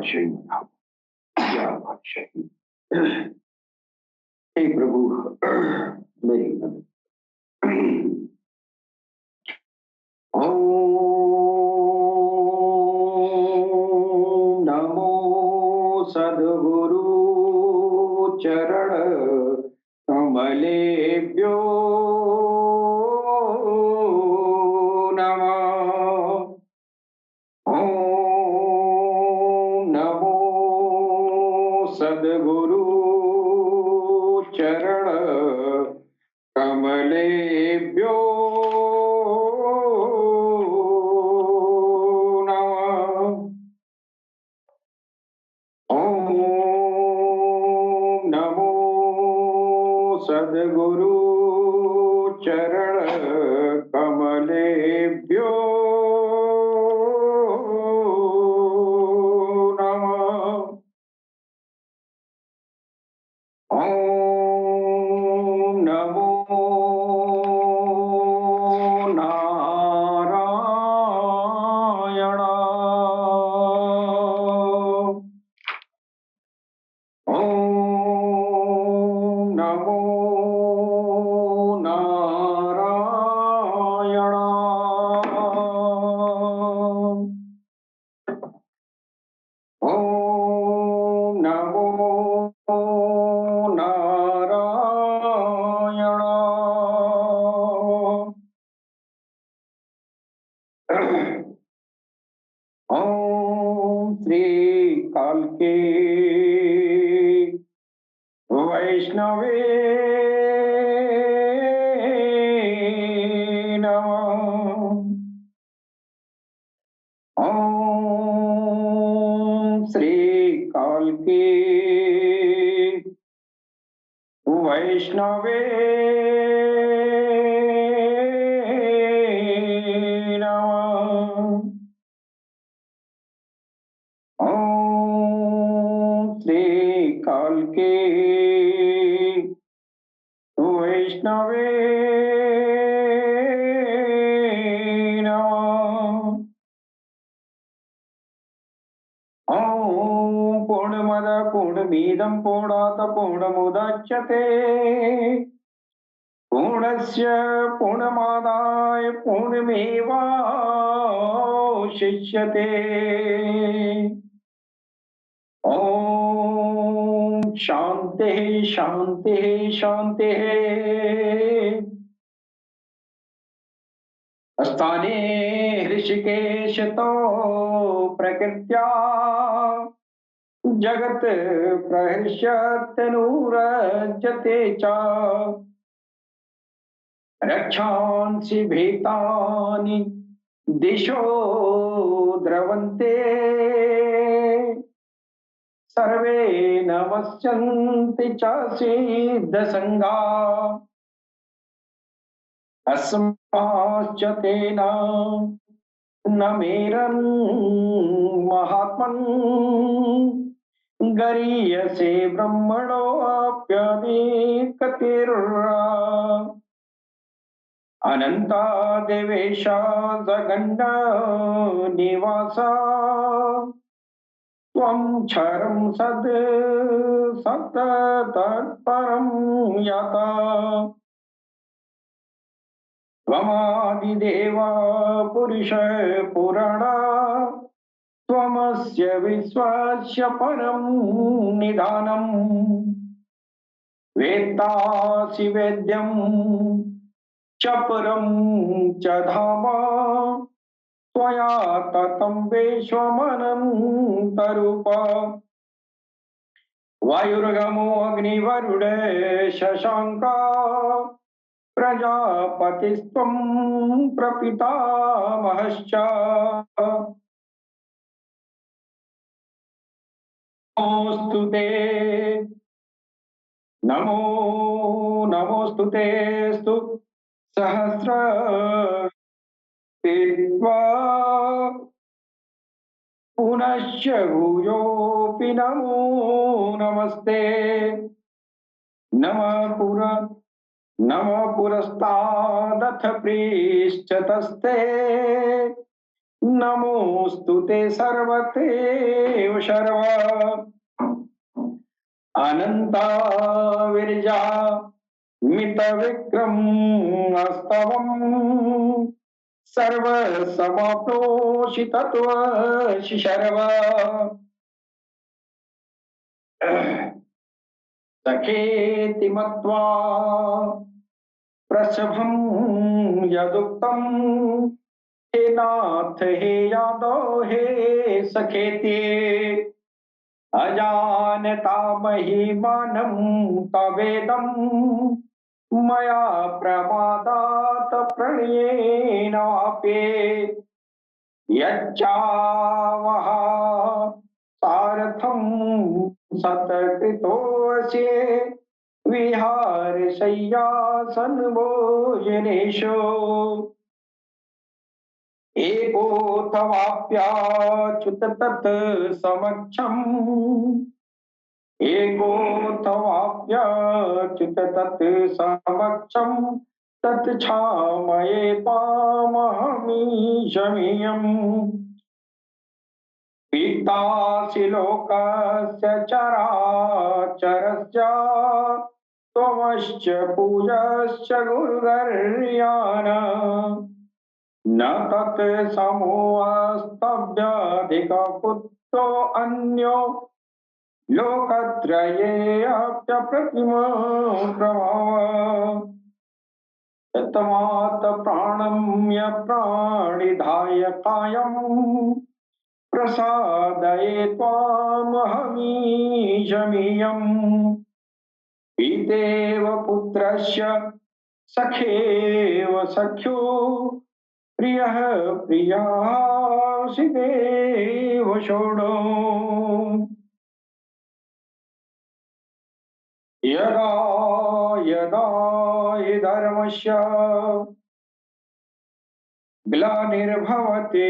भाषा ही क्या भाषा ही। हे प्रभु, मेरी मदद। ओम नमो सद्गुरु चरण कमलेभ्यो नमः। ओम नमो सद्गुरु चरण कमलेभ्यो नमः। ओम नमो सद्गुरु चरण कमलेभ्यो नमः। ओम नमो नारायणाय। ओम नमो नारायणाय। ओम नमो नारायणाय। ओम श्री कालके वैष्णवे नमः। ओम श्री कालके वैष्णवे नमः। ओम श्री कालके वैष्णवे नमः। ओम पूर्णमद पूर्णमिदं पूर्णात् पूर्णमुदच्यते पूर्णस्य पूर्णमादाय पूर्णमेवावशिष्यते। ओम शांति शांति शांति। स्थाने ऋषिकेश तो प्रकृत्या जगत प्रहर्षत्यनुरज्यते च रक्षांसि भीतानि दिशो द्रवन्ते सर्वे नमस्यन्ति च सिद्धसङ्गा अस्माश्च तेन न मेरन् महात्मन् गरीयसे ब्रह्मणोऽप्यधिकतिर्वा अनन्ता देवेशा जगण्ड निवासा त्वं क्षरं सद् सत्तत्परं यता त्वमादिदेवा पुरुष पुराण त्वमस्य विश्वस्य परं निधानम् वेत्तासि वेद्यं च परं च धाम त्वया ततं विश्वमनन्तरूप वायुर्गमो अग्निवरुण शशाङ्क प्रजापतिस्त्वं प्रपितामहश्च नमोऽस्तु ते नमो नमोऽस्तु तेऽस्तु सहस्रकृत्वा पुनश्च भूयोऽपि नमो नमस्ते नमः पुरस्तादथ पृष्ठतस्ते नमोऽस्तु ते सर्वदेव शर्व अनंता विरजा मित विक्रम स्तवम सर्व समाप्नोषि तत्व शर्व सखेति मत्वा प्रसभं यदुक्तं हे नाथ हे यादव हे सखेति अजानता महिमानं तवेदं मया प्रमादात् प्रणयेन वापे यच्चावः सारथं सत्कृतोऽसि विहारशय्यासन भोजनेषु एकोऽथवाप्याच्युत तत् समक्षम् एकोऽथवाप्याच्युत तत् समक्षम् तत् क्षामये त्वामहमीशमीयम् पीतासि लोकस्य चराचरस्य त्वमश्च पूजश्च गुरुगर्यान् न तत् समोऽस्तव्याधिकपुत्रो अन्यो लोकत्रयेऽप्यप्रतिमो प्रभाव तस्मात् प्राणम्य प्राणिधाय कायम् प्रसादये त्वामहमीशमीयम् पितेव पुत्रस्य सखेव सख्यो प्रियः प्रियासि देव षोडो यदा यदा हि धर्मस्य ग्लानिर्भवति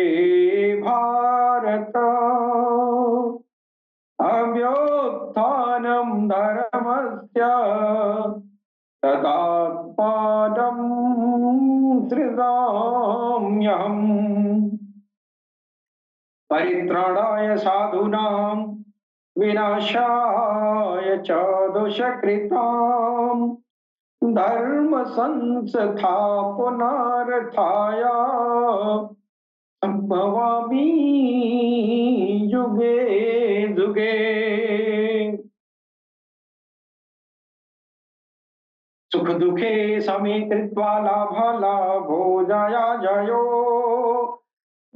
भारत अभ्युत्थानं धर्मस्य तदात्मानं सृजाम्यहम् परित्राणाय साधूनां विनाशाय च दुष्कृताम् धर्म संस्थापनार्थाय संभवामि युगे युगे सुख दुखे समे कृत्वा लाभालाभो जया जयो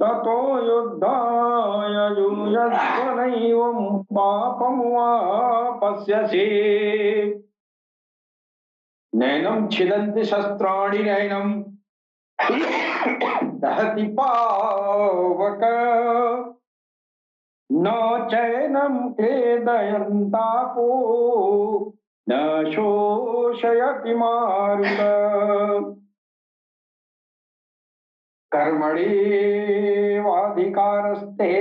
ततो युद्धाय युयुत्सव नैवं पापं वा पश्यसि नैनं छिदन्ति शस्त्राणि नैनं दहति पावक न चैनं क्लेदयन्तापो न शोषयति मारुत कर्मणेवाधिकारस्ते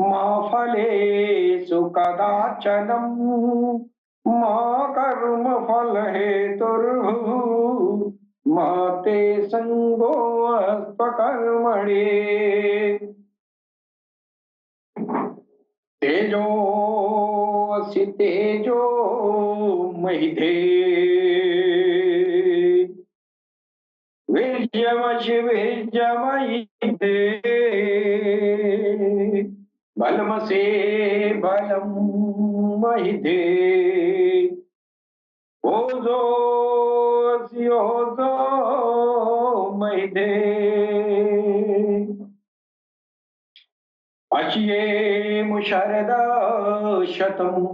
मा फलेषु कदाचनम् मा कर्म फल हेतुर्भुः मा ते संगोऽस्त्वकर्मणि तेजोऽसि तेजो महिधे वीर्यमसि वीर्यमयिधे बलमसि बलं महिधे ओजोऽसि ओजो महिधे अश्ये मुशरद शतम्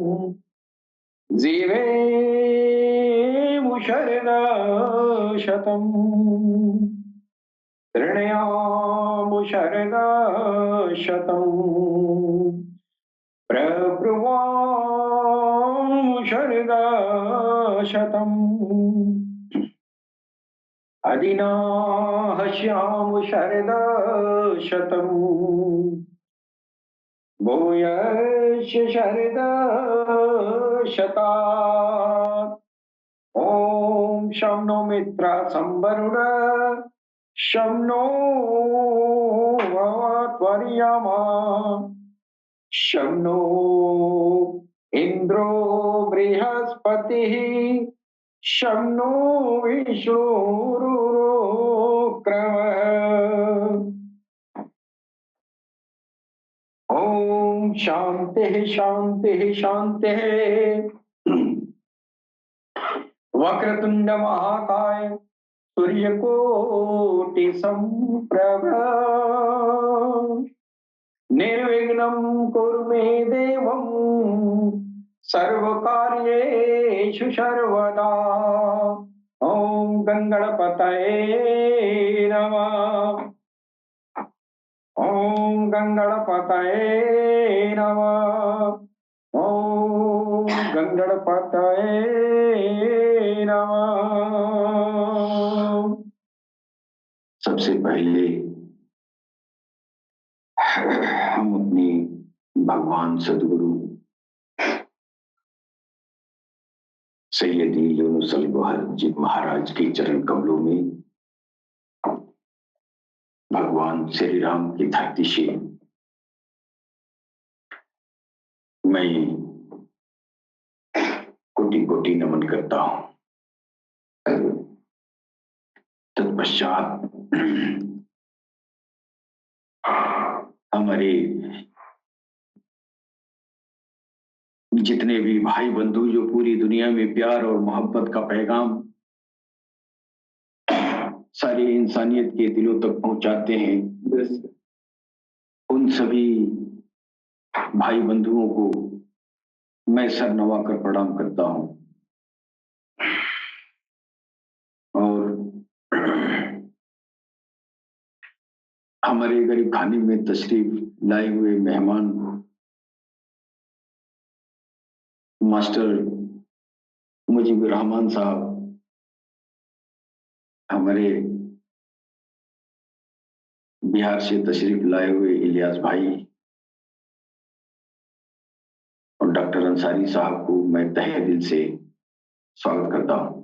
जीवे मुशरद शतम् तृणयामुशरद शतम् प्रब्रुवामुशरद शतम् अदिनाहस्यामुशरद शतम् भूयस्य शरद शतात् ॐ शं नो मित्र संवरुण शं नो वर्यमा शं नो इंद्रो बृहस्पतिः शं नो विष्णुरुक्रमः। ओम शांति शांति शांति। वक्रतुंड महाकाय सूर्यकोटि संप्रभ निर्विघ्नं कुरु मे देवं सर्वकार्येषु सर्वदा। ओम गंगणपतये नमः। ओम गंगणपतये नमः। ओम गंगणपतये नमः। सबसे पहले हम अपने भगवान सदगुरु सैयदी यूनुस जी महाराज के चरण कमलों में भगवान श्री राम की धरती से मैं कोटि कोटि नमन करता हूं। तत्पश्चात हमारे जितने भी भाई बंधु जो पूरी दुनिया में प्यार और मोहब्बत का पैगाम सारी इंसानियत के दिलों तक पहुंचाते हैं, उन सभी भाई बंधुओं को मैं सर नवा कर प्रणाम करता हूं। और हमारे गरीब खाने में तशरीफ लाए हुए मेहमान मास्टर मुजीबुर रहमान साहब, हमारे बिहार से तशरीफ लाए हुए इलियास भाई और डॉक्टर अंसारी साहब को मैं तहे दिल से स्वागत करता हूं।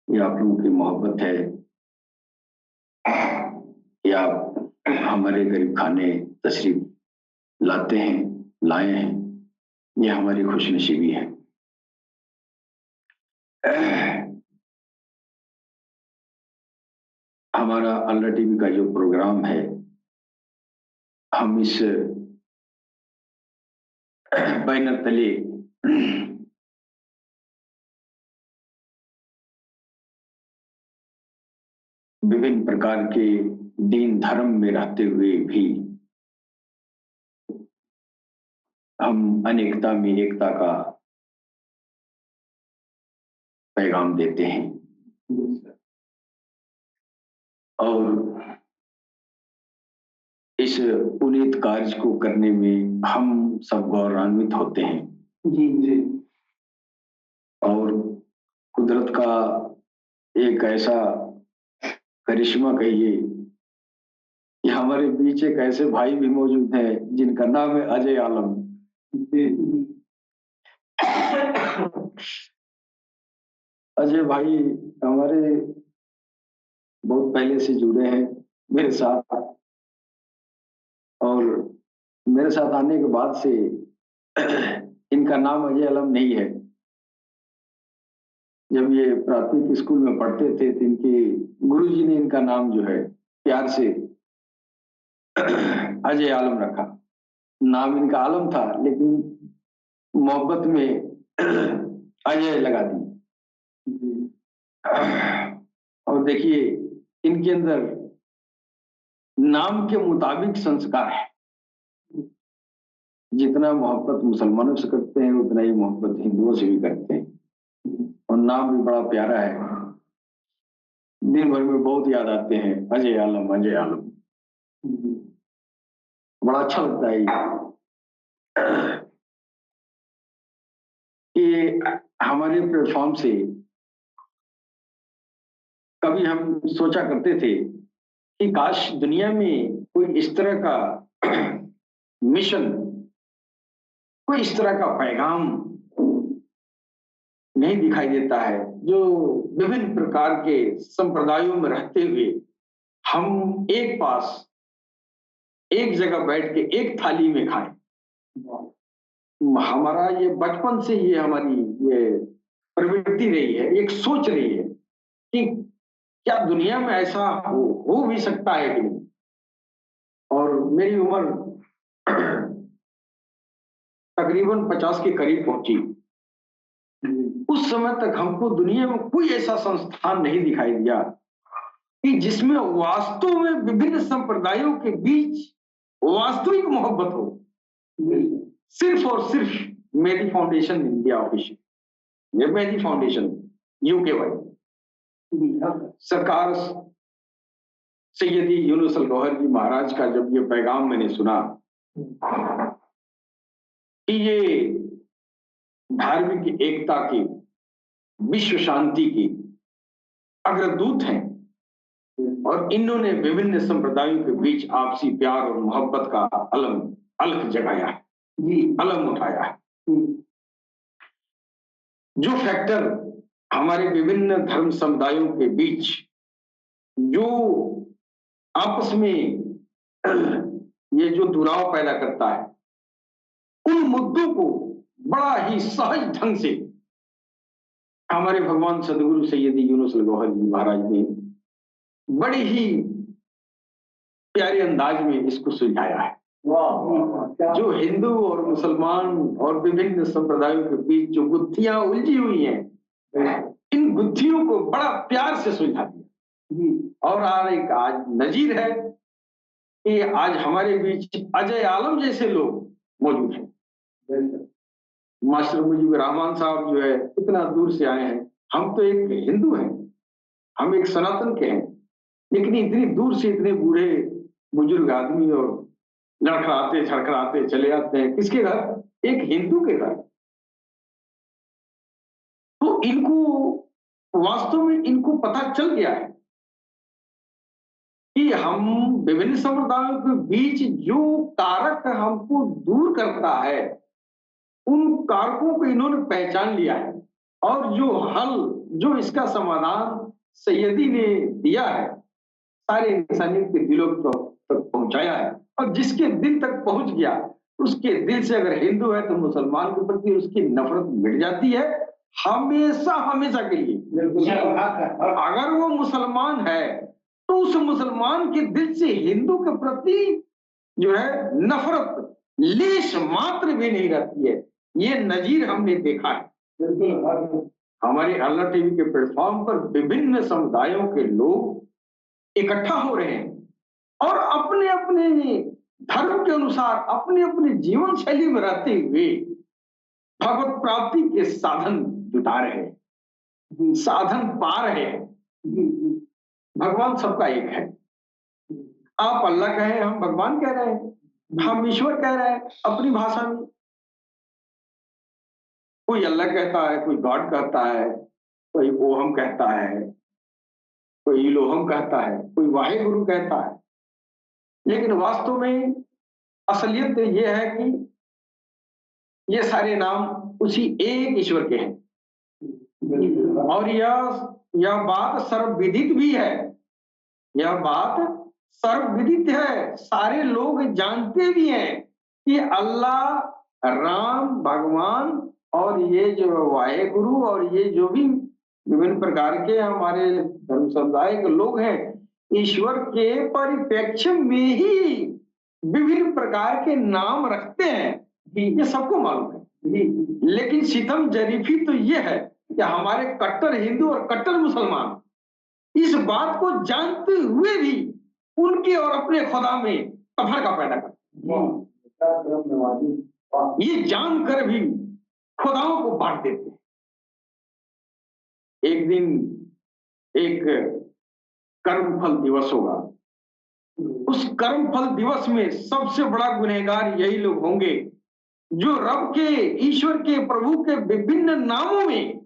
ये आप लोगों की मोहब्बत है कि आप हमारे गरीब खाने तशरीफ लाते हैं, लाए हैं, ये हमारी खुशनसीबी है। हमारा अल्लाह टीवी का जो प्रोग्राम है, हम इस बैनर तले विभिन्न प्रकार के दीन धर्म में रहते हुए भी हम अनेकता में एकता का पैगाम देते हैं। और इस पुनीत कार्य को करने में हम सब गौरवान्वित होते हैं। जी। और कुदरत का एक ऐसा करिश्मा कहिए कि हमारे बीच एक ऐसे भाई भी मौजूद हैं जिनका नाम है अजय आलम। अजय भाई हमारे बहुत पहले से जुड़े हैं मेरे साथ, और मेरे साथ आने के बाद से इनका नाम अजय आलम नहीं है। जब ये प्राथमिक स्कूल में पढ़ते थे तो इनके गुरुजी ने इनका नाम जो है प्यार से अजय आलम रखा। नाम इनका आलम था लेकिन मोहब्बत में अजय लगा दी। और देखिए इनके अंदर नाम के मुताबिक संस्कार है। जितना मोहब्बत मुसलमानों से करते हैं उतना ही मोहब्बत हिंदुओं से भी करते हैं। और नाम भी बड़ा प्यारा है, दिन भर में बहुत याद आते हैं अजय आलम अजय आलम। बड़ा अच्छा लगता है कि हमारे प्लेटफॉर्म से कभी हम सोचा करते थे कि काश दुनिया में कोई इस तरह का मिशन, कोई इस तरह का पैगाम नहीं दिखाई देता है, जो विभिन्न प्रकार के संप्रदायों में रहते हुए हम एक पास एक जगह बैठ के एक थाली में खाएं। हमारा ये बचपन से ये हमारी ये प्रवृत्ति रही है, एक सोच रही है कि क्या दुनिया में ऐसा हो भी सकता है कि नहीं। और मेरी उम्र तकरीबन 50 के करीब पहुंची। उस समय तक हमको दुनिया में कोई ऐसा संस्थान नहीं दिखाई दिया कि जिसमें वास्तव में विभिन्न संप्रदायों के बीच वास्तविक मोहब्बत हो। सिर्फ और सिर्फ मेरी फाउंडेशन इंडिया ऑफिस, ये मेरी फाउंडेशन यूके वाली सरकार सैयदी यूनुस अल गौहर जी महाराज का जब ये पैगाम मैंने सुना कि ये धार्मिक एकता की, विश्व शांति की अग्रदूत हैं और इन्होंने विभिन्न संप्रदायों के बीच आपसी प्यार और मोहब्बत का अलख जगाया है, अलम उठाया है। जो फैक्टर हमारे विभिन्न धर्म समुदायों के बीच जो आपस में ये जो दुराव पैदा करता है, उन मुद्दों को बड़ा ही सहज ढंग से हमारे भगवान सदगुरु सैयदी यूनुस अल गौहर जी महाराज ने बड़े ही प्यारे अंदाज में इसको सुलझाया है। जो हिंदू और मुसलमान और विभिन्न संप्रदायों के बीच जो गुत्थियां उलझी हुई हैं, इन गुत्थियों को बड़ा प्यार से सुलझा दिया। और आज नजीर है कि आज हमारे बीच अजय आलम जैसे लोग मौजूद हैं। मास्टर मुजीबुर रहमान साहब जो है इतना दूर से आए हैं। हम तो एक हिंदू हैं, हम एक सनातन के हैं, लेकिन इतनी दूर से इतने बूढ़े बुजुर्ग आदमी और लड़खड़ाते छड़खड़ाते चले आते हैं किसके घर? एक हिंदू के घर। तो इनको वास्तव में इनको पता चल गया है कि हम विभिन्न संप्रदायों के बीच जो कारक हमको दूर करता है, उन कारकों को इन्होंने पहचान लिया है और जो हल, जो इसका समाधान सैयदी ने दिया है, सारे इंसानियत के दिलों तक पहुंचाया है। और जिसके दिल तक पहुंच गया, उसके दिल से अगर हिंदू है तो मुसलमान के प्रति उसकी नफरत मिट जाती है हमेशा हमेशा के लिए। अगर वो मुसलमान है तो उस मुसलमान के दिल से हिंदू के प्रति जो है नफरत लेश मात्र भी नहीं रहती है। ये नजीर हमने देखा है। हमारे अल्लाह टीवी के प्लेटफॉर्म पर विभिन्न समुदायों के लोग इकट्ठा हो रहे हैं और अपने अपने धर्म के अनुसार अपने अपने जीवन शैली में रहते हुए भगवत प्राप्ति के साधन जुटा रहे हैं, साधन पा रहे हैं। भगवान सबका एक है। आप अल्लाह कहें, हम भगवान कह रहे हैं, हम ईश्वर कह रहे हैं अपनी भाषा में। कोई अल्लाह कहता है, कोई गॉड कहता है, कोई ओहम कहता है, कोई इलोहम कहता है, कोई वाहे गुरु कहता है। लेकिन वास्तव में असलियत ये है कि ये सारे नाम उसी एक ईश्वर के हैं। और यह बात सर्वविदित भी है, यह बात सर्वविदित है। सारे लोग जानते भी हैं कि अल्लाह, राम, भगवान और ये जो वाहे गुरु और ये जो भी विभिन्न प्रकार के हमारे धर्म समुदाय के लोग हैं, ईश्वर के परिप्रेक्ष्य में ही विभिन्न प्रकार के नाम रखते हैं, ये सबको मालूम है। लेकिन सितम जरीफी तो ये है कि हमारे कट्टर हिंदू और कट्टर मुसलमान इस बात को जानते हुए भी उनके और अपने खुदा में तफरका पैदा करते हैं। ये जानकर भी खुदाओं को बांट देते हैं। एक दिन एक कर्मफल दिवस होगा। उस कर्मफल दिवस में सबसे बड़ा गुनहगार यही लोग होंगे जो रब के, ईश्वर के, प्रभु के विभिन्न नामों में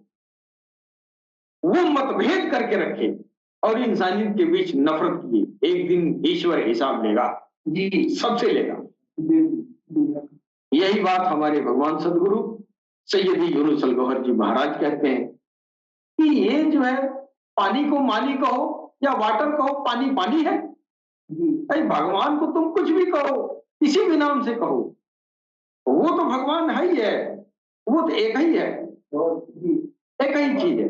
वो मतभेद करके रखे और इंसानियत के बीच नफरत की। एक दिन ईश्वर हिसाब लेगा जी, सबसे लेगा। यही बात हमारे भगवान सदगुरु सैयदी यूनुस अल गौहर जी महाराज कहते हैं कि ये जो है पानी को माली कहो या वाटर कहो, पानी पानी है। भाई भगवान को तुम कुछ भी कहो, किसी भी नाम से कहो, वो तो भगवान है ही है, वो तो एक ही है, एक ही चीज है।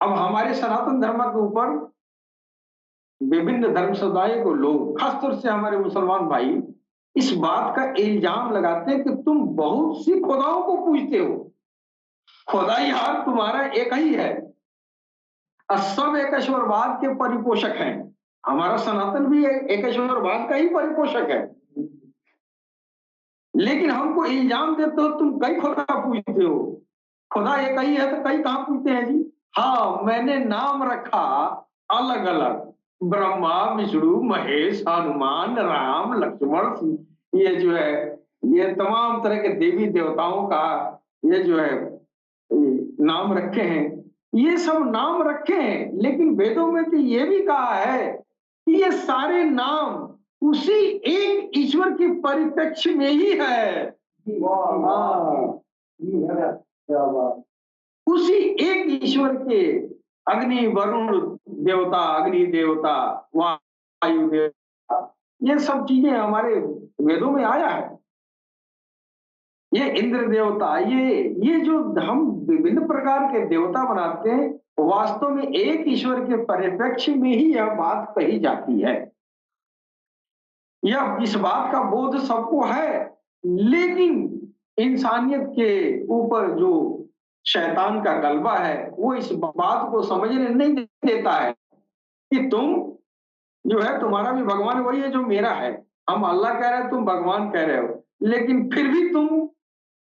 अब हमारे सनातन धर्म के ऊपर विभिन्न धर्म समुदाय को लोग, खासतौर से हमारे मुसलमान भाई, इस बात का इल्जाम लगाते हैं कि तुम बहुत सी खुदाओं को पूजते हो। खुदा यार तुम्हारा एक ही है, सब एकेश्वरवाद के परिपोषक हैं। हमारा सनातन भी एकेश्वरवाद का ही परिपोषक है, लेकिन हमको इल्जाम देते हो तुम कई खुदा पूजते हो। खुदा एक ही है तो कई कहां पूजते हैं जी? हाँ, मैंने नाम रखा अलग अलग, ब्रह्मा विष्णु महेश हनुमान राम लक्ष्मण, ये जो है ये तमाम तरह के देवी देवताओं का ये जो है नाम रखे हैं। ये सब नाम रखे हैं, लेकिन वेदों में तो ये भी कहा है कि ये सारे नाम उसी एक ईश्वर के परिप्रेक्ष्य में ही है। उसी एक ईश्वर के अग्नि वरुण देवता, अग्नि देवता, वायु देवता, ये सब चीजें हमारे वेदों में आया है। ये इंद्र देवता, ये जो हम विभिन्न प्रकार के देवता बनाते हैं, वास्तव में एक ईश्वर के परिप्रेक्ष्य में ही यह बात कही जाती है। यह इस बात का बोध सबको है, लेकिन इंसानियत के ऊपर जो शैतान का गलबा है वो इस बात को समझने नहीं देता है कि तुम जो है तुम्हारा भी भगवान वही है जो मेरा है। हम अल्लाह कह रहे हैं, तुम भगवान कह रहे हो, लेकिन फिर भी तुम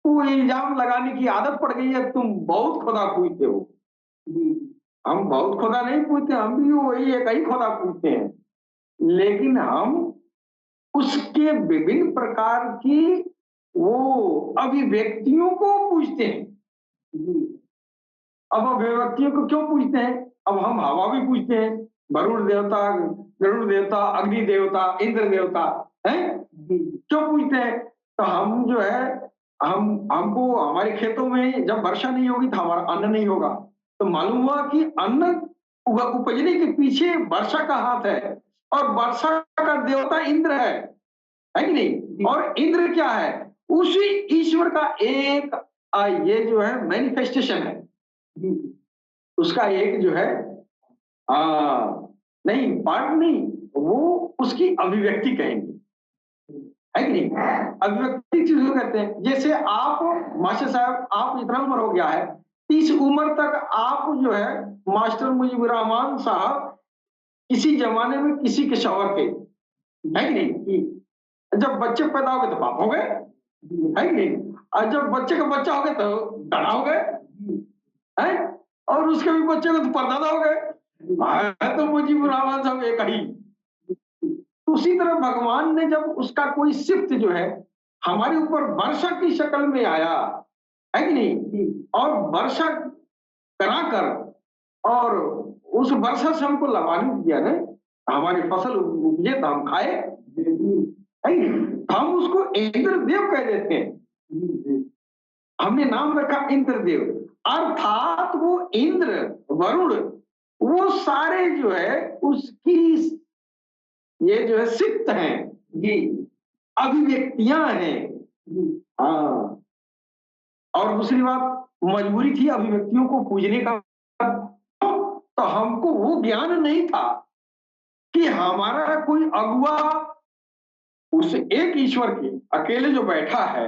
को इल्जाम लगाने की आदत पड़ गई है, तुम बहुत खुदा पूजते हो। हम बहुत खुदा नहीं पूजते, हम भी वही एक ही खुदा पूजते हैं, लेकिन हम उसके विभिन्न प्रकार की वो अभिव्यक्तियों को पूजते हैं। अब अभिव्यक्तियों को क्यों पूजते हैं? अब हम हवा भी पूजते हैं, वरुण देवता, गरुड़ देवता, अग्नि देवता, इंद्र देवता है, क्यों पूजते हैं? तो हम जो है हमको हमारे खेतों में जब वर्षा नहीं होगी तो हमारा अन्न नहीं होगा, तो मालूम हुआ कि अन्न उपजने के पीछे वर्षा का हाथ है, और वर्षा का देवता इंद्र है कि नहीं? और इंद्र क्या है? उसी ईश्वर का एक ये जो है मैनिफेस्टेशन है, उसका एक जो है नहीं पार्ट नहीं, वो उसकी अभिव्यक्ति कहेंगे, है कि नहीं? अभिव्यक्ति किसको कहते हैं? जैसे आप मास्टर साहब, आप इतना उम्र हो गया है, इस उम्र तक आप जो है मास्टर मुजीबुर रहमान साहब किसी जमाने में किसी के शौहर थे, है कि नहीं? जब बच्चे पैदा हो गए तो बाप हो गए, है कि नहीं? और जब बच्चे का बच्चा हो गया तो दादा हो गए, है? और उसके भी बच्चे को तो परदादा हो गए। तो मुजीबुर रहमान साहब एक ही। उसी तरह भगवान ने जब उसका कोई सिफ्त जो है हमारे ऊपर वर्षा की शक्ल में आया, है कि नहीं? और वर्षा कराकर और उस वर्षा से हमको लाभान्वित किया ने, हमारी फसल उपजे तो हम खाए, है कि नहीं? हम उसको इंद्रदेव कह देते हैं, हमने नाम रखा इंद्रदेव, अर्थात वो इंद्र वरुण वो सारे जो है उसकी ये जो है सिक्त हैं, ये अभिव्यक्तियां हैं। हाँ, और दूसरी बात मजबूरी थी अभिव्यक्तियों को पूजने का, तो हमको वो ज्ञान नहीं था कि हमारा कोई अगुआ उस एक ईश्वर के अकेले जो बैठा है,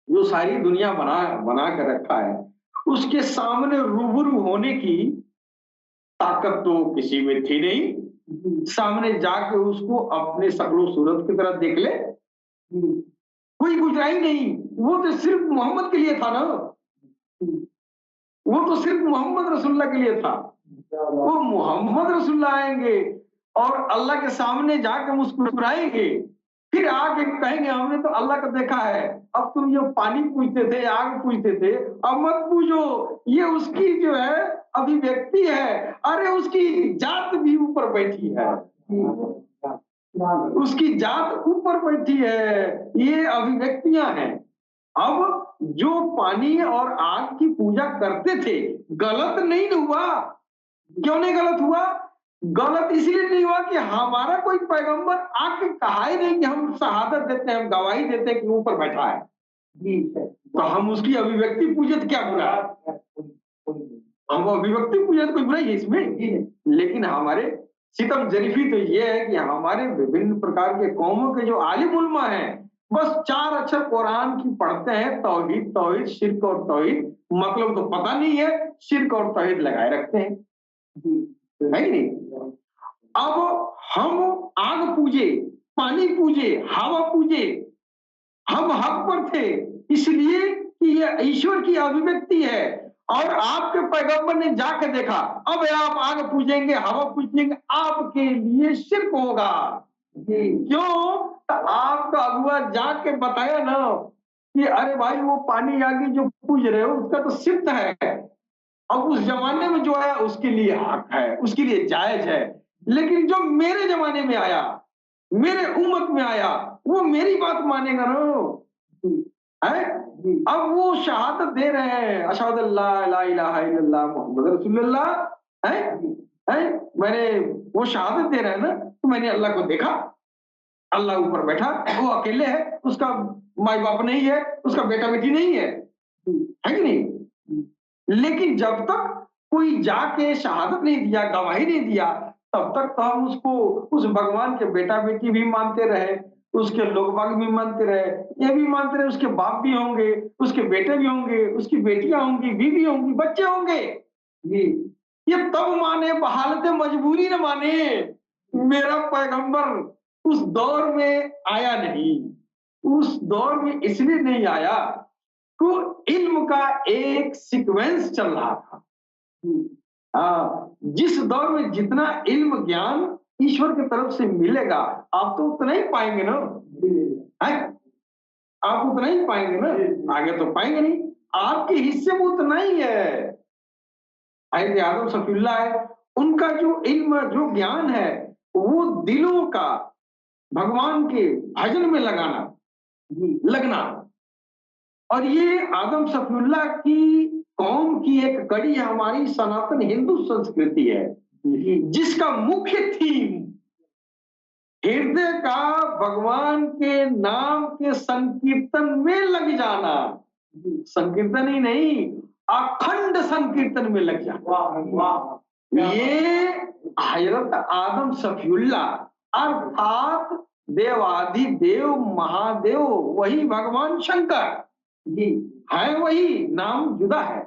जो सारी दुनिया बना कर रखा है, उसके सामने रूबरू होने की ताकत तो किसी में थी नहीं। सामने जाके उसको अपने शक्लो सूरत की तरह देख ले, कोई गुजरा ही नहीं। वो तो सिर्फ मोहम्मद के लिए था ना, वो तो सिर्फ मोहम्मद रसूलुल्लाह के लिए था। वो मोहम्मद रसूलुल्लाह आएंगे और अल्लाह के सामने जाके मुस्कुराएंगे, फिर आके कहेंगे हमने तो अल्लाह को देखा है, अब तुम जो पानी पूछते थे, आग पूछते थे, अब मत पूछो, ये उसकी जो है अभिव्यक्ति है। अरे उसकी जात भी ऊपर बैठी है, उसकी जात ऊपर बैठी है, ये अभिव्यक्तियां हैं। अब जो पानी और आग की पूजा करते थे, गलत नहीं हुआ। क्यों नहीं गलत हुआ? गलत इसलिए नहीं हुआ कि हमारा कोई पैगंबर आके कहा ही नहीं कि हम शहादत देते हैं, हम गवाही देते हैं कि ऊपर बैठा है। जी, तो हम उसकी अभिव्यक्ति पूजे तो क्या बुरा है? हम अभिव्यक्ति पूजे तो कोई बुराई है इसमें? लेकिन हमारे सितम जरीफी तो ये है कि हमारे विभिन्न प्रकार के कौमों के जो आलिम उलमा हैं, बस 4 अक्षर कुरान की पढ़ते हैं, तौहीद तौहीद, शिर्क और तौहीद, मतलब तो पता नहीं है, शिर्क और तौहीद लगाए रखते हैं। है कि नहीं? अब हम आग पूजे, पानी पूजे, हवा पूजे, हम हक पर थे इसलिए कि ये ईश्वर की अभिव्यक्ति है। और आपके पैगंबर ने जाके देखा, अब आप आग पूजेंगे, हवा पूजेंगे, आपके लिए शिर्क होगा। क्यों? तो आपका अगुआ जाके बताया ना कि अरे भाई वो पानी आगे जो पूज रहे हो उसका तो सिद्ध है। अब उस जमाने में जो आया उसके लिए हक है, उसके लिए जायज है। लेकिन जो मेरे जमाने में आया, मेरे उम्मत में आया, वो मेरी बात मानेगा ना। है? अब वो शहादत दे रहे हैं, अशहदु अल्ला ला इलाहा इल्लल्लाह मुहम्मद रसूलुल्लाह। है? है? मैंने वो शहादत दे रहे हैं ना, तो मैंने अल्लाह को देखा, अल्लाह ऊपर बैठा, वो अकेले है, उसका माई बाप नहीं है, उसका बेटा बेटी नहीं है। है कि नहीं? लेकिन जब तक कोई जाके शहादत नहीं दिया, गवाही नहीं दिया, तब तक तो हम उसको उस भगवान के बेटा बेटी भी मानते रहे, उसके लोग बाग भी मानते रहे, ये भी मानते रहे उसके बाप भी होंगे, उसके बेटे भी होंगे, उसकी बेटियां होंगी, बीवी होंगी, बच्चे होंगे। जी, ये तब माने, बहालत मजबूरी न माने। मेरा पैगंबर उस दौर में आया नहीं, उस दौर में इसलिए नहीं आया तो इल्म का एक सीक्वेंस चल रहा था। जिस दौर में जितना इल्म ज्ञान ईश्वर की तरफ से मिलेगा, आप तो उतना ही पाएंगे ना। है? आप उतना ही पाएंगे ना, आगे तो पाएंगे नहीं। आपके हिस्से में उतना ही है। हज़रत आदम सफीउल्लाह है, उनका जो इल्म, जो ज्ञान है, वो दिलों का भगवान के भजन में लगाना, लगना। और ये आदम सफीउल्लाह की कौम की एक कड़ी हमारी सनातन हिंदू संस्कृति है, जिसका मुख्य थीम हृदय का भगवान के नाम के संकीर्तन में लग जाना। संकीर्तन ही नहीं, अखंड संकीर्तन में लग जाना। ये हजरत आदम सफीउल्लाह अर्थात देवाधिदेव महादेव, वही भगवान शंकर जी है, वही नाम जुदा है।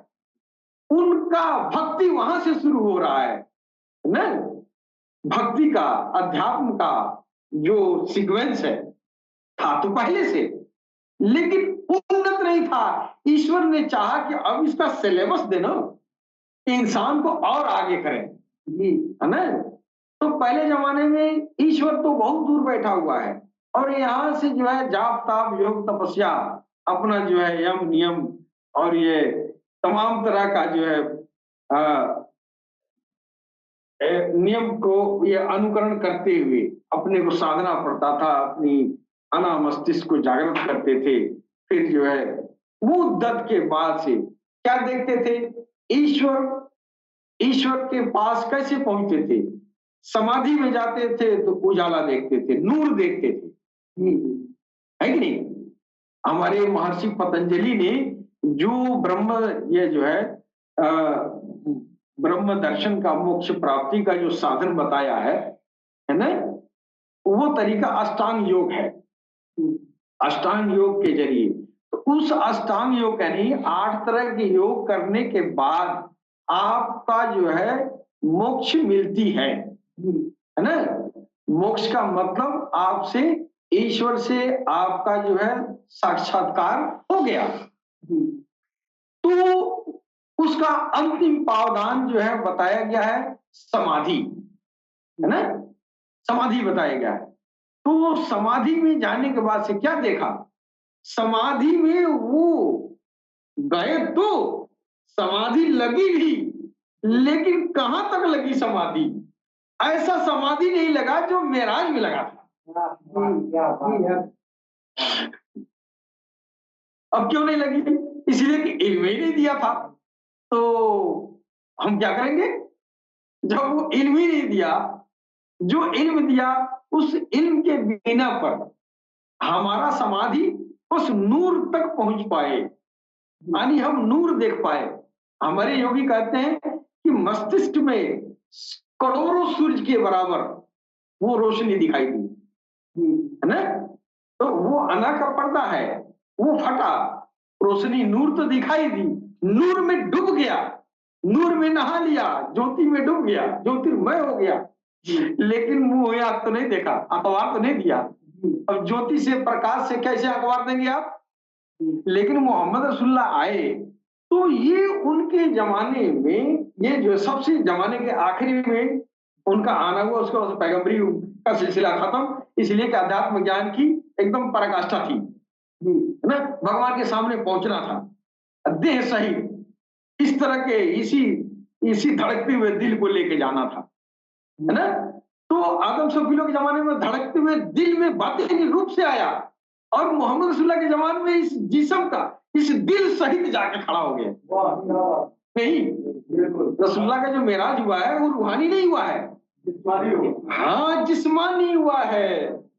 उनका भक्ति वहां से शुरू हो रहा है ना। भक्ति का, अध्यात्म का जो सीक्वेंस है, था तो पहले से, लेकिन उन्नत नहीं था। ईश्वर ने चाहा कि अब इसका सिलेबस देना, इंसान को और आगे करें। जी, है ना? तो पहले जमाने में ईश्वर तो बहुत दूर बैठा हुआ है, और यहाँ से जो है जाप ताप योग तपस्या, अपना जो है यम नियम और ये तमाम तरह का जो है नियम को ये अनुकरण करते हुए अपने को साधना पड़ता था, अपनी अना मस्तिष्क को जागृत करते थे। फिर जो है वो दत्त के बाद से क्या देखते थे, ईश्वर ईश्वर के पास कैसे पहुंचते थे? समाधि में जाते थे तो उजाला देखते थे, नूर देखते थे। है कि नहीं? हमारे महर्षि पतंजलि ने जो ब्रह्म, ये जो है ब्रह्म दर्शन का, मोक्ष प्राप्ति का जो साधन बताया है ना, वो तरीका अष्टांग योग है। अष्टांग योग के जरिए, तो उस अष्टांग योग यानी 8 तरह के योग करने के बाद आपका जो है मोक्ष मिलती है ना। मोक्ष का मतलब आपसे, ईश्वर से आपका जो है साक्षात्कार हो गया। तो उसका अंतिम पावदान जो है बताया गया है समाधि, है ना। समाधि बताया गया है। तो समाधि में जाने के बाद से क्या देखा, समाधि में वो गए तो समाधि लगी भी, लेकिन कहां तक लगी समाधि? ऐसा समाधि नहीं लगा जो मेराज में लगा था। अब क्यों नहीं लगी? इसलिए कि इल्म ही नहीं दिया था। तो हम क्या करेंगे? जब वो इल्म ही नहीं दिया, जो इल्म दिया उस इल्म के बिना पर हमारा समाधि उस नूर तक पहुंच पाए, यानी हम नूर देख पाए। हमारे योगी कहते हैं कि मस्तिष्क में करोड़ों सूरज के बराबर वो रोशनी दिखाई दी, है ना? तो वो अना का पर्दा है, वो फटा, रोशनी नूर तो दिखाई दी, नूर में डूब गया, नूर में नहा लिया, ज्योति में डूब गया, ज्योतिर्मय हो गया, लेकिन मुंह आंख तो नहीं देखा, अखबार तो नहीं दिया। अब ज्योति से प्रकाश से कैसे अखबार देंगे आप? लेकिन मोहम्मद रसूलुल्लाह आए तो ये उनके जमाने में, ये जो सबसे जमाने के आखिरी में उनका आना हुआ, उसके बाद पैगंबरी का सिलसिला खत्म, इसलिए कि अध्यात्म ज्ञान की एकदम पराकाष्ठा थी, है ना? भगवान के सामने पहुंचना था देह सहित, इस तरह के इसी इसी धड़कते हुए दिल को लेके जाना था, है ना? तो आदम शफीलों के जमाने में धड़कते हुए दिल में बातें रूप से आया, और मोहम्मद रसूलुल्लाह के जमाने में इस जिस्म का, इस दिल सहित जाके खड़ा हो गया। नहीं, रसूलुल्लाह का जो मेराज हुआ है वो रूहानी नहीं हुआ है, हाँ जिस्मानी हुआ है।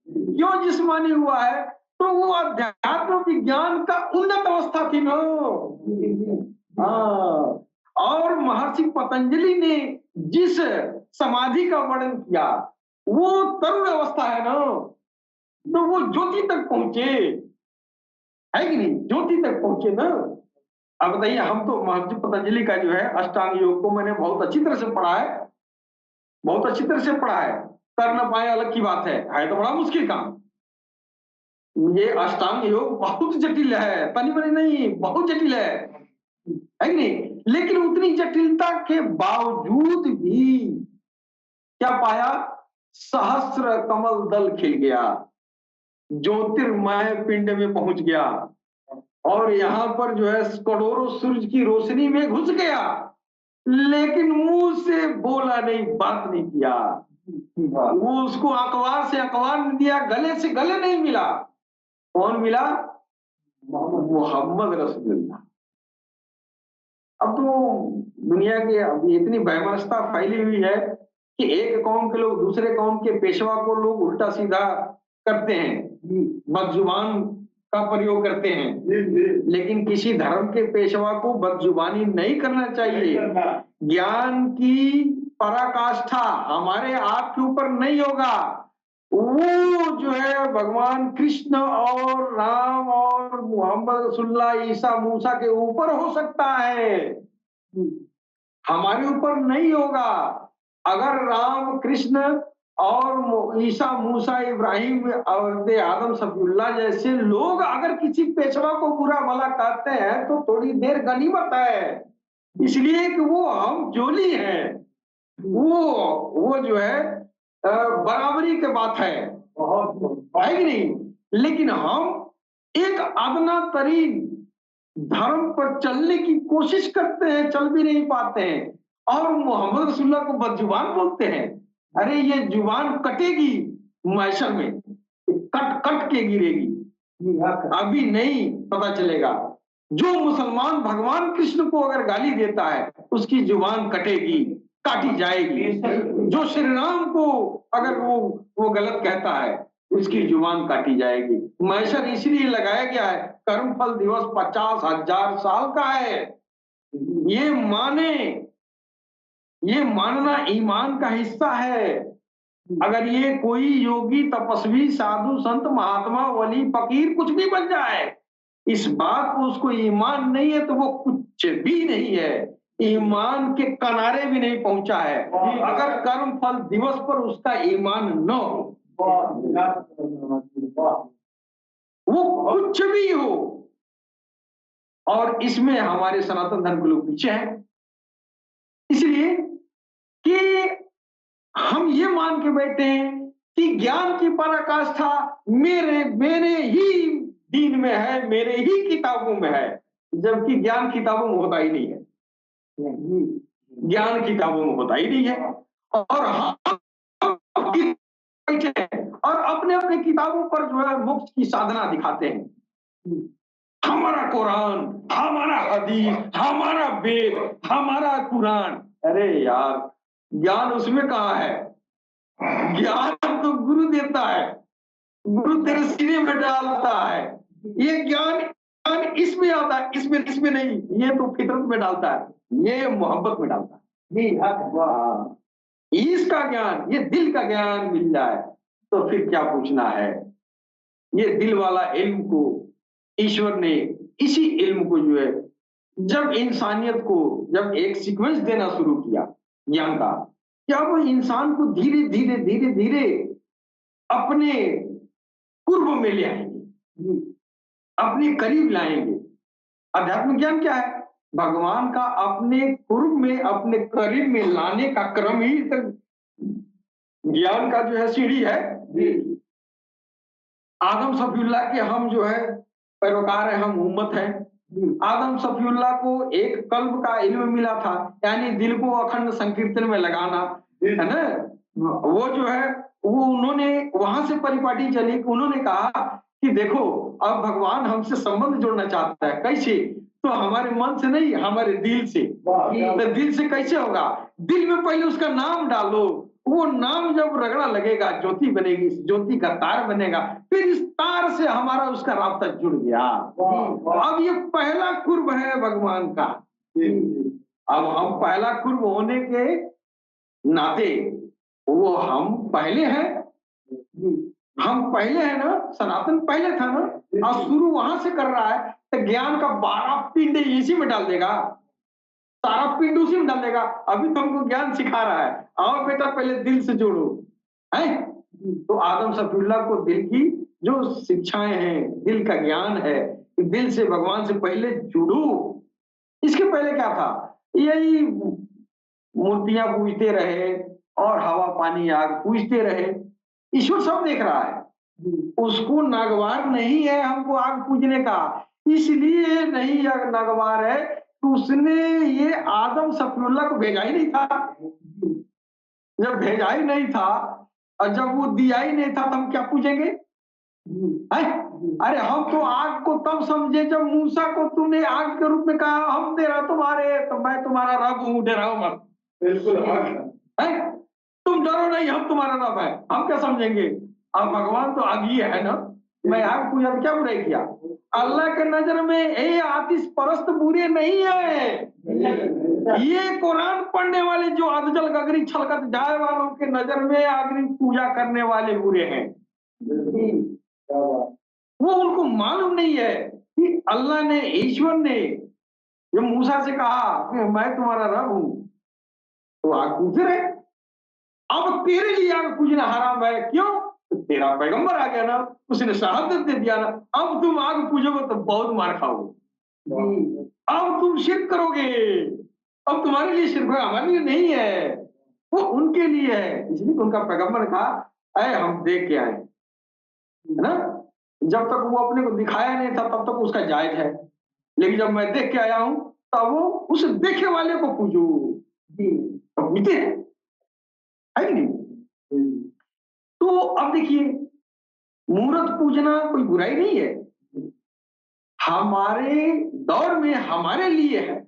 क्यों जिस्मानी हुआ है? तो वो अध्यात्म विज्ञान का उन्नत अवस्था थी ना। हाँ, और महर्षि पतंजलि ने जिस समाधि का वर्णन किया वो तरुण अवस्था है ना, तो वो ज्योति तक पहुंचे, है कि नहीं? ज्योति तक पहुंचे ना। अब बताइए, हम तो महर्षि पतंजलि का जो है अष्टांग योग को मैंने बहुत अच्छी तरह से पढ़ा है, बहुत अच्छी तरह से पढ़ा है, कर न पाए अलग की बात है तो बड़ा मुश्किल काम। ये अष्टांग योग बहुत जटिल है, तनी बनी नहीं, बहुत जटिल है कि नहीं? लेकिन उतनी जटिलता के बावजूद भी क्या पाया? सहस्र कमल दल खिल गया, ज्योतिर्मय पिंड में पहुंच गया, और यहां पर जो है करोड़ों सूरज की रोशनी में घुस गया, लेकिन मुंह से बोला नहीं, बात नहीं किया। वो उसको अखबार से अखबार नहीं दिया, गले से गले नहीं मिला। कौन मिला? मोहम्मद रसूलुल्लाह। अब तो दुनिया की अभी इतनी वैमनस्यता फैली हुई है कि एक कौम के लोग दूसरे कौम के पेशवा को लोग उल्टा सीधा करते हैं, बदजुबान का प्रयोग करते हैं, लेकिन किसी धर्म के पेशवा को बदजुबानी नहीं करना चाहिए। ज्ञान की पराकाष्ठा हमारे आप के ऊपर नहीं होगा, वो जो है भगवान कृष्ण और राम और मोहम्मद रसूलुल्लाह ईसा मूसा के ऊपर हो सकता है, हमारे ऊपर नहीं होगा। अगर राम कृष्ण और ईसा मूसा इब्राहिम और आदम सफीउल्लाह जैसे लोग अगर किसी पेशवा को बुरा भला कहते हैं तो थोड़ी देर गनीमत है, इसलिए कि वो हम जोली हैं, वो जो है बराबरी के बात है कि नहीं? लेकिन हम एक अदना तरीन धर्म पर चलने की कोशिश करते हैं, चल भी नहीं पाते हैं, और मोहम्मद रसूलुल्लाह को बदजुबान बोलते हैं। अरे ये जुबान कटेगी मैशर में, कट कट के गिरेगी, अभी नहीं पता चलेगा। जो मुसलमान भगवान कृष्ण को अगर गाली देता है उसकी जुबान कटेगी, काटी जाएगी। जो श्री राम को अगर वो गलत कहता है उसकी जुबान काटी जाएगी। मैशर इसलिए लगाया गया है, कर्मफल दिवस 50,000 साल का है। ये मानना ईमान का हिस्सा है। अगर ये कोई योगी तपस्वी साधु संत महात्मा वली फकीर कुछ भी बन जाए, इस बात को उसको ईमान नहीं है तो वो कुछ भी नहीं है, ईमान के किनारे भी नहीं पहुंचा है, अगर कर्म फल दिवस पर उसका ईमान न हो, वो कुछ भी हो। और इसमें हमारे सनातन धर्म के लोग पीछे हैं, इसलिए कि हम ये मान के बैठे हैं कि ज्ञान की पराकाष्ठा मेरे ही दीन में है, मेरे ही किताबों में है, जबकि ज्ञान किताबों में होता ही नहीं है, ज्ञान किताबों में होता ही नहीं है। और हम बैठे हैं और अपने अपने किताबों पर जो है मोक्ष की साधना दिखाते हैं। हमारा कुरान, हमारा हदीस, हमारा वेद, हमारा कुरान। अरे यार, ज्ञान उसमें कहाँ है? ज्ञान तो गुरु देता है, गुरु तेरे सीने में डालता है। ये ज्ञान ज्ञान इसमें आता है, इसमें इसमें नहीं। ये तो फितरत में डालता है, ये मोहब्बत में डालता है। ये वाह, इसका ज्ञान, ये दिल का ज्ञान मिल जाए तो फिर क्या पूछना है। ये दिल वाला इल्म को ईश्वर ने, इसी इल्म को जो है, जब इंसानियत को जब एक सीक्वेंस देना शुरू किया ज्ञान का, क्या वो इंसान को धीरे धीरे धीरे धीरे अपने पूर्व में ले आएंगे, अपने करीब लाएंगे। अध्यात्म ज्ञान क्या है? भगवान का अपने पूर्व में, अपने करीब में लाने का क्रम ही तक ज्ञान का जो है सीढ़ी है। आदम सफीउल्लाह के हम जो है पैरोकार हैं, हम उम्मत हैं। आदम सफीउल्लाह को एक कल्ब का इल्म मिला था, यानी दिल को अखंड संकीर्तन में लगाना, है ना। वो जो है वो उन्होंने वहां से परिपाटी चली, उन्होंने कहा कि देखो अब भगवान हमसे संबंध जोड़ना चाहता है। कैसे? तो हमारे मन से नहीं, हमारे दिल से। तो दिल से कैसे होगा? दिल में पहले उसका नाम डालो, वो नाम जब रगड़ा लगेगा ज्योति बनेगी, ज्योति का तार बनेगा, फिर इस तार से हमारा उसका रास्ता जुड़ गया। अब ये पहला कुर्ब है भगवान का। अब हम पहला कुर्ब होने के नाते वो हम पहले हैं, हम पहले हैं ना, सनातन पहले था ना, और शुरू वहां से कर रहा है। तो ज्ञान का 12 पिंड इसी में डाल देगा, सारा पिंड उसी में डाल देगा। अभी तो हमको ज्ञान सिखा रहा है, आओ बेटा पहले दिल से जोड़ो, है। तो आदम सफीउल्लाह को दिल की जो शिक्षाएं हैं, दिल का ज्ञान है, कि दिल से भगवान से पहले जुड़ो। इसके पहले क्या था? यही मूर्तियां पूजते रहे और हवा पानी आग पूजते रहे। ईश्वर सब देख रहा है, उसको नागवार नहीं है हमको आग पूजने का, इसलिए नहीं नागवार है तो उसने ये आदम सफीउल्लाह को भेजा ही नहीं था। जब भेजा ही नहीं था और जब वो दिया ही नहीं था तो हम क्या पूछेंगे? है? अरे हम तो आग को तब समझे जब मूसा को तूने आग के रूप में कहा हम तेरा तुम्हारे, तो मैं तुम्हारा रब हूँ, डराओ मत। बिल्कुल है, तुम डरो नहीं, हम तुम्हारा रब है, हम क्या समझेंगे? अब भगवान तो आग ही है ना, मैं आग पूजा तो क्या बुराई किया? अल्लाह के नजर में ये आतिश परस्त बुरे नहीं है, ये कुरान पढ़ने वाले जो अधजल गगरी छलकत जाए वालों के नजर में अग्नि पूजा करने वाले बुरे हैं। वो उनको मालूम नहीं है कि अल्लाह ने, ईश्वर ने जो मूसा से कहा कि मैं तुम्हारा रब हूं, तो आग पूछ रहे, अब तेरे लिए आग पूजना हराम है। क्यों? तो तेरा पैगंबर आ गया ना, उसने शहादत दे दिया ना, अब तुम आग पूजोगे तो बहुत मार खाओगे, अब तुम शिर्क करोगे। अब तुम्हारे लिए शिर्क है, हमारे लिए नहीं है, वो उनके लिए है। इसलिए उनका पैगंबर कहा अरे हम देख के आए, है ना। जब तक वो अपने को दिखाया नहीं था तब तक उसका जायज है, लेकिन जब मैं देख के आया हूं तब वो उस देखे वाले को पूजो। तो पूछते हैं, है कि नहीं? तो अब देखिए, मूर्त पूजना कोई बुराई नहीं है, हमारे दौर में हमारे लिए है,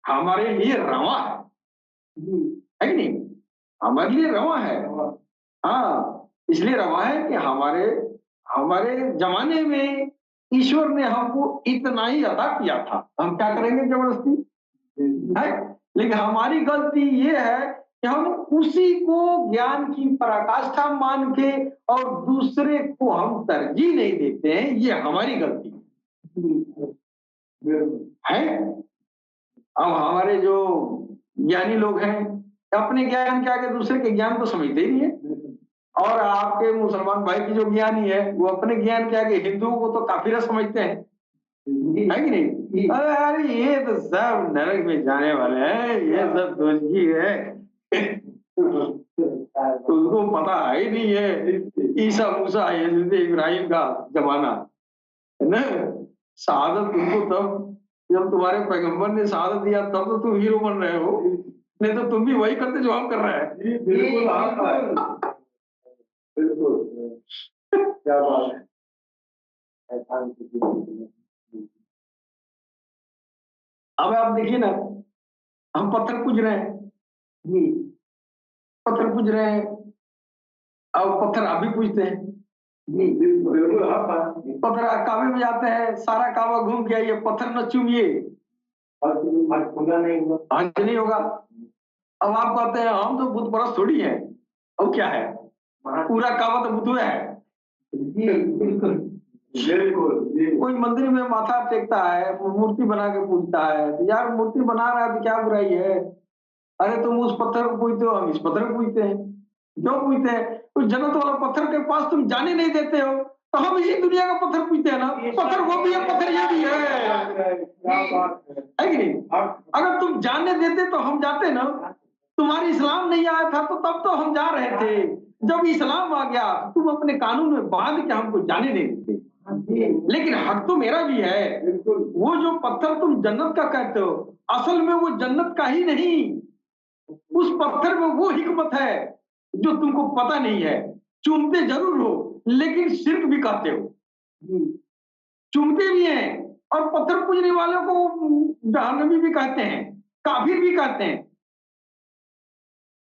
हमारे लिए रवा है कि नहीं? हमारे लिए रवा है। हाँ, इसलिए रवा है कि हमारे हमारे जमाने में ईश्वर ने हमको इतना ही अता किया था, हम क्या करेंगे जबरदस्ती, है। लेकिन हमारी गलती ये है कि हम उसी को ज्ञान की पराकाष्ठा मान के और दूसरे को हम तरजीह नहीं देते हैं, ये हमारी गलती है। अब हमारे जो ज्ञानी लोग हैं अपने ज्ञान के आगे दूसरे के ज्ञान को समझते ही नहीं है, और आपके मुसलमान भाई की जो ज्ञानी है वो अपने ज्ञान के आगे हिंदुओं को तो काफिरा समझते हैं, है कि नहीं? अरे यार ये तो सब नरक में जाने वाले हैं, ये सब दोषी है। उसको पता है ही नहीं है ईसा मूसा हजरत इब्राहिम का जमाना, है ना। शहादत तुमको तब जब तुम्हारे पैगंबर ने शहादत दिया तब तो तुम हीरो बन रहे हो, नहीं तो तुम भी वही करते जो हम कर रहे हैं। बिल्कुल बिल्कुल, क्या बात है। अब आप देखिए ना, हम पत्थर पूज रहे हैं जी, पत्थर पूज रहे हैं, अब पत्थर आप भी पूजते हैं जी, बिल्कुल। पत्थर काबे में जाते हैं, सारा काबा घूम के आइए, पत्थर न चूमिए, हज नहीं होगा। अब आप कहते हैं हम तो बुत परस्त थोड़ी है, अब क्या है, पूरा काबा तो बुत है जी, बिल्कुल बिल्कुल। कोई मंदिर में माथा टेकता है, मूर्ति बना के पूजता है, तो यार मूर्ति बना रहा है तो क्या बुराई है? अरे तुम उस पत्थर को पूजते हो, हम इस पत्थर को पूजते हैं। क्यों पूजते हैं? उस जन्नत वाला पत्थर के पास तुम जाने नहीं देते हो, तो हम इसी दुनिया का पत्थर पूजते हैं ना। पत्थर वो भी है, पत्थर ये भी है कि नहीं? अगर तुम जाने देते तो हम जाते ना। तुम्हारी इस्लाम नहीं आया था तो तब तो हम जा रहे थे, जब इस्लाम आ गया तुम अपने कानून में बांध के हमको जाने नहीं देते। लेकिन हक तो मेरा भी है। वो जो पत्थर तुम जन्नत का कहते हो, असल में वो जन्नत का ही नहीं, उस पत्थर में वो हिकमत है जो तुमको पता नहीं है। चूमते जरूर हो लेकिन शिर्क भी करते हो, चूमते भी हैं और पत्थर पूजने वालों को जहन्नमी भी कहते हैं, काफिर भी कहते हैं।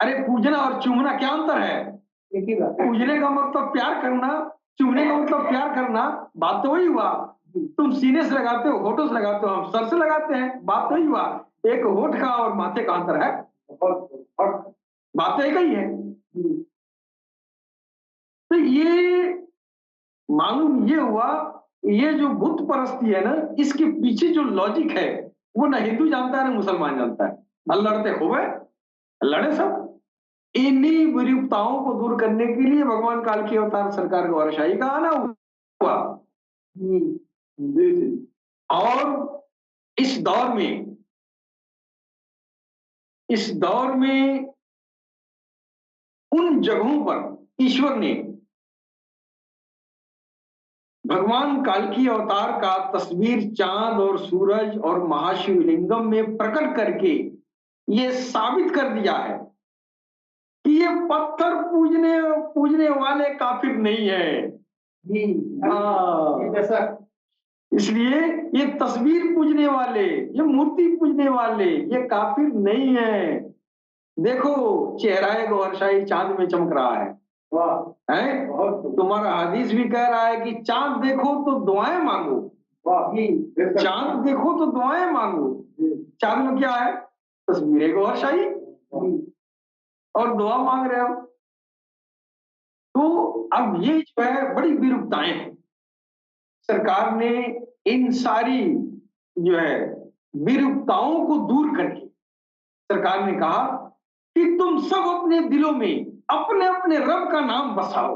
अरे पूजना और चूमना क्या अंतर है? पूजने का मतलब प्यार करना, चूमने का मतलब प्यार करना, बात तो वही हुआ। तुम सीने से लगाते हो, होठों से लगाते हो, हम सर से लगाते हैं, बात तो वही हुआ। एक होठ का और माथे का अंतर है, बात तो एक ही है। तो ये मालूम ये हुआ, ये जो बुत परस्ती है ना, इसके पीछे जो लॉजिक है वो ना हिंदू जानता है ना मुसलमान जानता है। अब लड़ते हो गए, लड़े सब। इन्हीं विरूपताओं को दूर करने के लिए भगवान काल की अवतार सरकार गौरशाही का आना हुआ। और इस दौर में, इस दौर में उन जगहों पर ईश्वर ने भगवान काल की अवतार का तस्वीर चांद और सूरज और महाशिवलिंगम में प्रकट करके ये साबित कर दिया है कि ये पत्थर पूजने पूजने वाले काफिर नहीं है। इसलिए ये तस्वीर पूजने वाले, ये मूर्ति पूजने वाले, ये काफिर नहीं है। देखो चेहरा गौरशाही चांद में चमक रहा है, है? तुम्हारा हदीस भी कह रहा है कि चांद देखो तो दुआएं मांगो, चांद देखो तो दुआएं मांगो। चांद में क्या है? तस्वीर गौरशाही, और दुआ मांग रहे हो। तो अब ये जो है बड़ी विरूपताएं हैं। सरकार ने इन सारी जो है विरूपताओं को दूर करके सरकार ने कहा कि तुम सब अपने दिलों में अपने अपने रब का नाम बसाओ।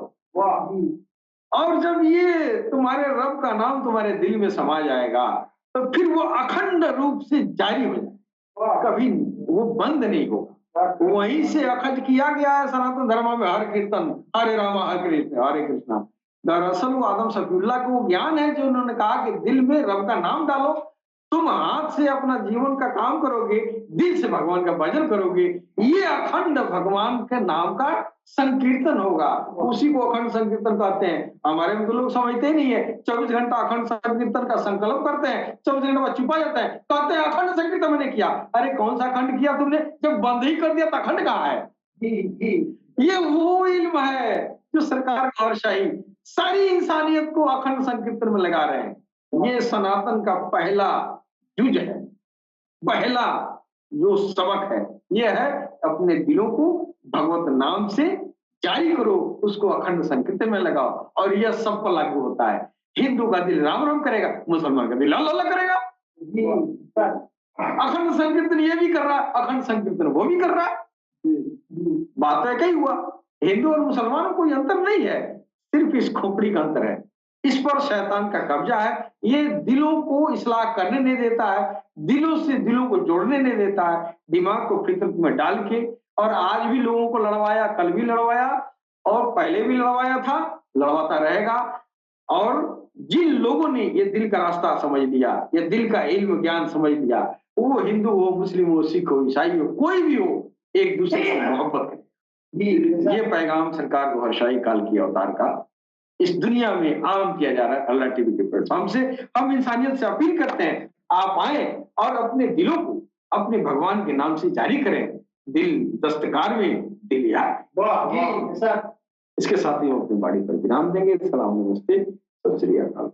और जब ये तुम्हारे रब का नाम तुम्हारे दिल में समा जाएगा तो फिर वो अखंड रूप से जारी हो जाएगा, कभी वो बंद नहीं होगा। वहीं से अखंड किया गया है सनातन धर्म में, हर कीर्तन हरे रामा हरे कृष्णा। दरअसल वो आदम सफीउल्लाह को ज्ञान है जो उन्होंने कहा कि दिल में रब का नाम डालो, तुम हाथ से अपना जीवन का काम करोगे, दिल से भगवान का भजन करोगे, ये अखंड भगवान के नाम का संकीर्तन होगा। उसी को अखंड संकीर्तन कहते हैं। हमारे में तो लोग समझते ही नहीं है, 24 घंटा अखंड संकीर्तन का संकल्प करते हैं, 24 घंटा बाद छुपा जाता है, कहते हैं अखंड संकीर्तन मैंने किया। अरे कौन सा अखंड किया तुमने? जब बंद ही कर दिया तो अखंड कहाँ है? ये वो इल्म है जो सरकार गौरशाही सारी इंसानियत को अखंड संकीर्तन में लगा रहे हैं। ये सनातन का पहला युज है, पहला जो सबक है ये है अपने दिलों को भगवत नाम से जारी करो, उसको अखंड संकीर्तन में लगाओ। और यह सब पर लागू होता है। हिंदू का दिल राम राम करेगा, मुसलमान का दिल अल्लाह अल्लाह करेगा। अखंड संकीर्तन ये भी कर रहा है, अखंड संकीर्तन वो भी कर रहा है, बात है कहीं हुआ। हिंदू और मुसलमानों कोई अंतर नहीं है, सिर्फ इस खोपड़ी का अंतर है। इस पर शैतान का कब्जा है। ये दिलों को इस्लाह करने नहीं देता है, दिलों से दिलों को जोड़ने नहीं देता है, दिमाग को फितरत में डाल के। और आज भी लोगों को लड़वाया, कल भी लड़वाया और पहले भी लड़वाया था, लड़वाता रहेगा। और जिन लोगों ने ये दिल का रास्ता समझ लिया, ये दिल का इल्म ज्ञान समझ लिया, वो हिंदू हो, मुस्लिम हो, सिख हो, ईसाई हो, कोई भी हो, एक दूसरे से मोहब्बत है। ये पैगाम सरकार गौरशाही काल की अवतार का इस दुनिया में आम किया जा रहा है। अल्लाह टीवी के प्लेटफॉर्म से हम इंसानियत से अपील करते हैं आप आए और अपने दिलों को अपने भगवान के नाम से जारी करें। दिल दस्तकार में दिल यार। वाह, इसके साथ ही हम अपनी बाड़ी पर विराम देंगे। सलाम, नमस्ते, सत श्री अकाल।